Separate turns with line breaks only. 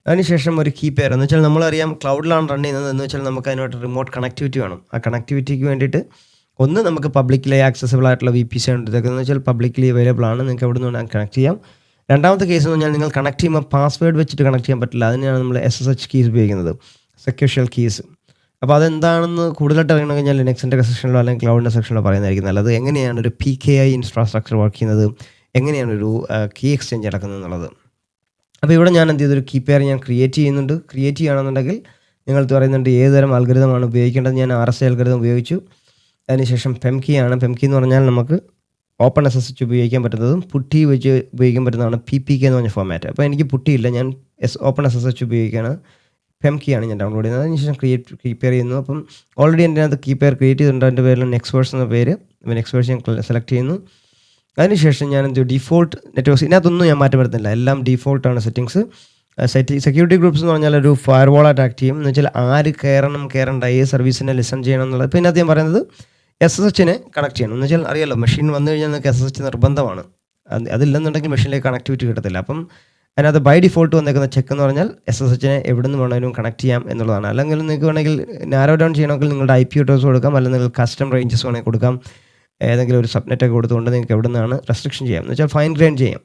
അതിനുശേഷം ഒരു key pair എന്ന് വെച്ചാൽ നമ്മളറിയാം ക്ലൗഡിലാണ് റൺ ചെയ്യുന്നത് എന്ന് വെച്ചാൽ നമുക്ക് അതിനോട്ട് റിമോട്ട് കണക്ടിവിറ്റി വേണം. ആ കണക്ടിവിറ്റിക്ക് വേണ്ടിയിട്ട് ഒന്ന് നമുക്ക് പബ്ലിക്കലി ആക്സസിബിൾ ആയിട്ടുള്ള VPC ഉണ്ട്. ഇതൊക്കെ എന്ന് വെച്ചാൽ പബ്ലിക്കലി അവൈലബിൾ ആണ്. നിങ്ങൾക്ക് എവിടെ നിന്ന് കണക്ട് ചെയ്യാം. രണ്ടാമത്തെ കേസ് എന്ന് പറഞ്ഞാൽ നിങ്ങൾ കണക്ട് ചെയ്യുമ്പോൾ പാസ്വേഡ് വെച്ചിട്ട് കണക്ട് ചെയ്യാൻ പറ്റില്ല. അതിനാണ് നമ്മൾ SSH കീസ് ഉപയോഗിക്കുന്നത്, സെക്യൂർ ഷെൽ കീസ്. അപ്പോൾ അതെന്താണെന്ന് കൂടുതലായിട്ട് അറിയണം കഴിഞ്ഞാൽ ലിനക്സിൻ്റെ സെക്ഷനിലോ അല്ലെങ്കിൽ ക്ലൗഡിൻ്റെ സെക്ഷനിലോ പറയുന്നതായിരിക്കും നല്ലത്. എങ്ങനെയാണ് ഒരു PKI ഇൻഫ്രാസ്ട്രക്ചർ വർക്ക് ചെയ്യുന്നത്, എങ്ങനെയാണ് ഒരു കീ എക്സ്ചേഞ്ച് നടക്കുന്നത് എന്നുള്ളത്. അപ്പോൾ ഇവിടെ ഞാൻ എന്ത് ചെയ്തൊരു കീ പെയർ ഞാൻ ക്രിയേറ്റ് ചെയ്യുന്നുണ്ട്. ക്രിയേറ്റ് ചെയ്യുകയാണെന്നുണ്ടെങ്കിൽ നിങ്ങൾ പറയുന്നുണ്ട് ഏത് തരം അൽഗരിതമാണ് ഉപയോഗിക്കേണ്ടത്. ഞാൻ RSA അൽഗരിതം ഉപയോഗിച്ചു. അതിനുശേഷം PEM ആണ്. PEM എന്ന് പറഞ്ഞാൽ നമുക്ക് ഓപ്പൺ SSH ഉപയോഗിക്കാൻ പറ്റുന്നതും പുട്ടി വെച്ച് ഉപയോഗിക്കാൻ പറ്റുന്നതാണ് PPK എന്ന് പറഞ്ഞ ഫോമാറ്റ്. അപ്പോൾ എനിക്ക് പുട്ടിയില്ല, ഞാൻ ഓപ്പൺ SSH ഉപയോഗിക്കുകയാണ്. PEM ആണ് ഞാൻ ഡൗൺലോഡ് ചെയ്യുന്നത്. അതിനുശേഷം കീ പെയർ ചെയ്യുന്നു. അപ്പം ഓൾറെഡി എൻ്റെ അകത്ത് കീ പെയർ ക്രിയേറ്റ് ചെയ്തിട്ടുണ്ട്. അതിൻ്റെ പേരിൽ നെക്സ്റ്റ് വേഴ്സ് എന്ന പേര്. നെക്സ്റ്റ് വേഴ്സ് ഞാൻ സെലക്ട് ചെയ്യുന്നു. അതിനുശേഷം ഞാൻ എന്ത് ഡിഫോൾട്ട് നെറ്റ്വർക്ക്സ് ഇതിനകത്തൊന്നും ഞാൻ മാറ്റം വരുന്നില്ല, എല്ലാം ഡിഫോൾട്ടാണ് സെറ്റിങ്സ്. സെക്യൂരിറ്റി ഗ്രൂപ്പ്സ് എന്ന് പറഞ്ഞാൽ ഒരു ഫയർവാളായിട്ട് ആക്ട് ചെയ്യും. എന്ന് വെച്ചാൽ ആര് കയറണ്ട, ഏത് സർവീസിനെ ലിസൺ ചെയ്യണം എന്നുള്ളത്. ഇപ്പോൾ ഇതിനകത്ത് ഞാൻ പറയുന്നത് SSHനെ കണക്ട് ചെയ്യണം. എന്ന് വെച്ചാൽ അറിയാലോ, മെഷീൻ വന്നു കഴിഞ്ഞാൽ നിങ്ങൾക്ക് SSH നിർബന്ധമാണ്. അതില്ലെന്നുണ്ടെങ്കിൽ മെഷീനിലേക്ക് കണക്ടിവിറ്റി കിട്ടത്തില്ല. അപ്പം അതിനകത്ത് ബൈ ഡിഫോൾട്ട് വന്നേക്കുന്ന ചെക്ക് എന്ന് പറഞ്ഞാൽ SSHനെ എവിടെ നിന്ന് വേണമെങ്കിലും കണക്ട് ചെയ്യാം എന്നുള്ളതാണ്. അല്ലെങ്കിൽ നിങ്ങൾക്ക് വേണമെങ്കിൽ നാരോ ഡൗൺ ചെയ്യണമെങ്കിൽ നിങ്ങളുടെ IP അഡ്രസ് കൊടുക്കാം, അല്ലെങ്കിൽ കസ്റ്റം റേഞ്ചസ് വേണമെങ്കിൽ കൊടുക്കാം. ഏതെങ്കിലും ഒരു സബ്നെറ്റൊക്കെ കൊടുത്തുകൊണ്ട് നിങ്ങൾക്ക് എവിടെ നിന്നാണ് റെസ്ട്രിക്ഷൻ ചെയ്യാം, എന്ന് വെച്ചാൽ ഫൈൻ ഗ്രൈൻഡ് ചെയ്യാം.